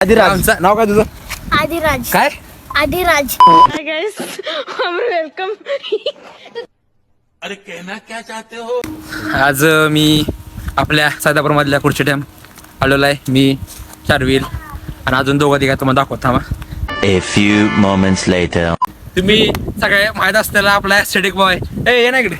आदिराज. आमचं नाव काय तुझं? आदिराज. काय? आदिराज. Hi guys, welcome. आज मी आपल्या सैदापूर मधल्या कुर्ची डॅम आलेलो आहे. मी चारवील आणि अजून दोघं तिघा तुम्हाला दाखवत थांबा. A few moments later. तुम्ही सगळे माहित असलेला आपला ॲस्थेटिक बॉय. ये ना इकडे.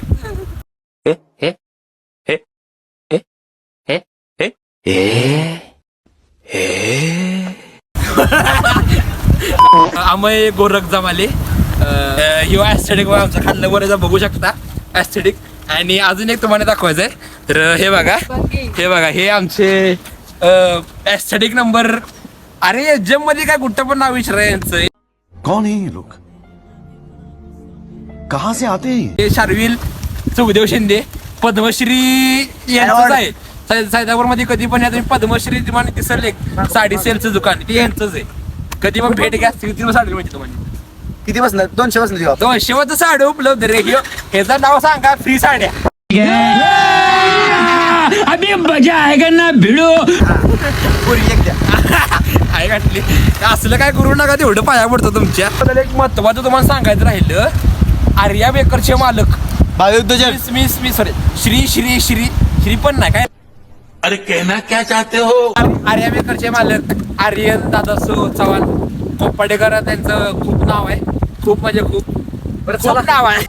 आमय गोरख जमाले यो ॲस्थेटिक बॉय आमचा खाल्लं वर बघू शकता ॲस्थेटिक. आणि अजून एक तुम्हाला दाखवायचंय. तर हे बघा हे आमचे ॲस्थेटिक नंबर. अरे जम मध्ये काय कुठं पण नाव विचारा यांचं. कौन है ये लोग? कहां से आते हैं? हे शार्विल सुखदेव शिंदे पद्मश्री यांचंच आहे. सैदापूर मध्ये कधी पण या तुम्ही पद्मश्री तुम्हाला दिसेल एक साडी सेलचं दुकान ते यांचंच आहे. कधी पण भेट घ्या किती साडी माहिती तुम्हाला किती बसणार? 200 बसणार. 200 वाजता साडी उपलब्ध रे. ह्याचं नाव सांगा फ्री साड्या. अभी मजा आएगा ना भिडो. पुरी एक द्या. आहे घातली. असलं काय करू नका तेवढं पाया पडतं तुमच्या. एक महत्वाचं तुम्हाला सांगायचं राहिलं. आर्या बेकरचे मालक मी सॉरी श्री पण नाही काय. अरे कहना क्या चाहते हो? आर्या बेकरचे मालक आर्यन दादासो चव्हाण कोपाडेकर त्यांचं खूप नाव आहे. खूप म्हणजे खूप नाव आहे.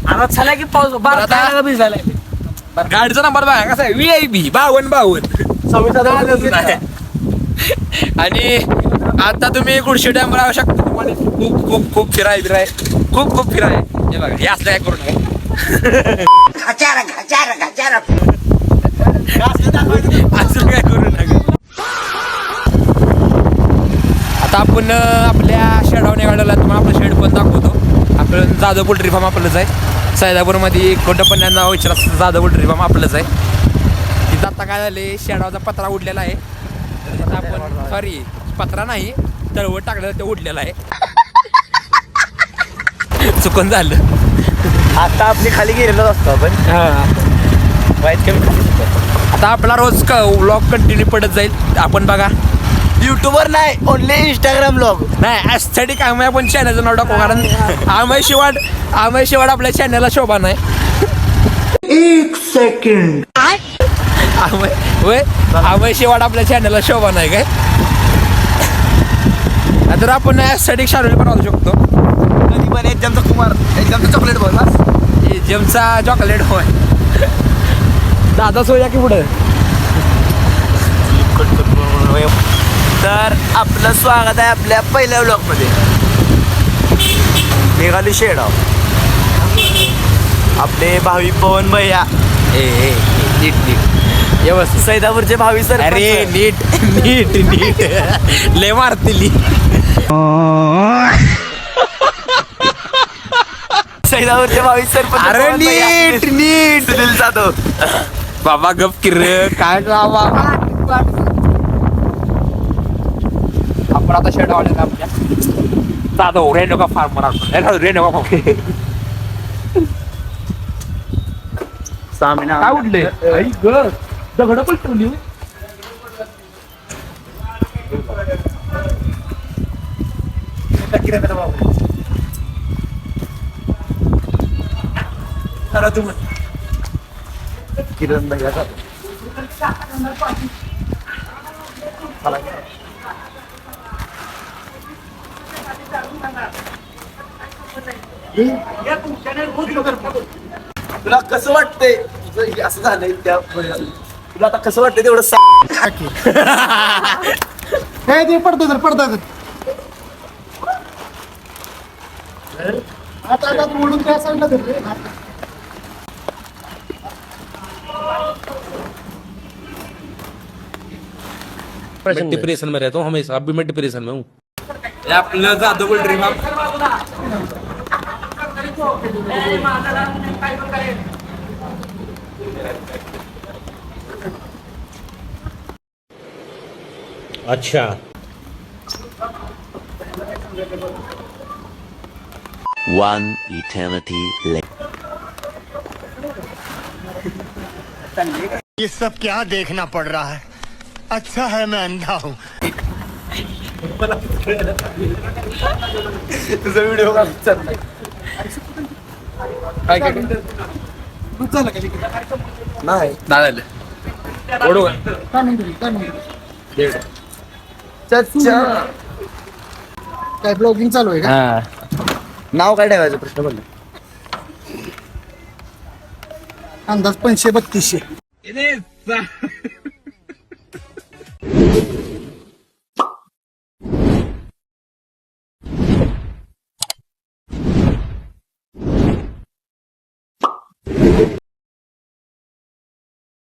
आता चला की पाऊस बारा भिजायला. गाडीचा नंबर बघा कसा आहे. VIP 52 आणि आता तुम्ही कुर्शी डॅम राहू शकता. तुम्हाला खूप खूप खूप फिराय खूप फिराय. हे बघा हे असलं काय करू नका. असं काय करू नका. आता आपण आपल्या शेडावर निघालेला. तुम्हाला आपलं शेड पण दाखवतो. आपलं जाधव पोल्ट्री फार्म आपलंच आहे. सैदापूरमध्ये कोणतं पण नाव विचारा जाधव पोल्ट्री फार्म आपलंच आहे. तिथं आता काय झाले शेडावचा पत्रा उडलेला आहे. तर आपण सॉरी पत्रा नाही तळवट टाकलेला ते उडलेला आहे. चुकून झालं. आता आपली खाली गेलेलो असतो आपण. वाईट कमी. आता आपला रोज व्लॉग कंटिन्यू पडत जाईल. आपण बघा युट्यूबवर नाही ओनली इंस्टाग्राम ब्लॉग. नाही ॲस्थेटिक आम्ही आपण चॅनलचं नाव टाकू. कारण आमय शिवाड आपल्या चॅनलला शोभा नाही. 1 सेकंड. आमय शिवाड आपल्या चॅनलला शोभा नाही काय. तर आपण ॲस्थेटिक शार्विल बनवू शकतो. कधी पण एकदमचा कुमार एकदमचा चॉकलेट बॉय बस. जेमचा चॉकलेट होय. दादा सोया की पुढे. तर आपलं स्वागत आहे आपल्या पहिल्या ब्लॉग मध्ये. मेघाली शेडाव आपले भावी पवन भैया. नीट व्यवस्थित. सैदापूरचे भावी सर. अरे नीट ले मारतील. सैदापूरचे भावी सर. अरे नीट सुनील जाधव. बाबा गप किर काय बाबा. आपण आता शेड आवडला आपल्या जाधव रेणुका फार्मर. रेणुका फार्म काय उडले दगड पण ठेवली. किरण भैया तुला कसं वाटतंय तुझं असं झालंय त्या तुला आता कसं वाटतंय तेवढं ते पडतात आता मोडून काय सांगलं मैं डिप्रेशन में रहता हूँ हमेशा. अभी मैं डिप्रेशन में हूँ. आपलं जाधव पोल्ट्री फार्म. अच्छा. One eternity later. ये सब क्या देखना पड़ रहा है? अच्छा है मैं अंधा हूँ. तुझा व्हिडिओ का चाललाय काय काय नाही झालं ओढू का चच्चा काय ब्लॉगिंग चालू आहे का नाव काय ठेवायचं प्रश्न पडला अंदाज 500-3200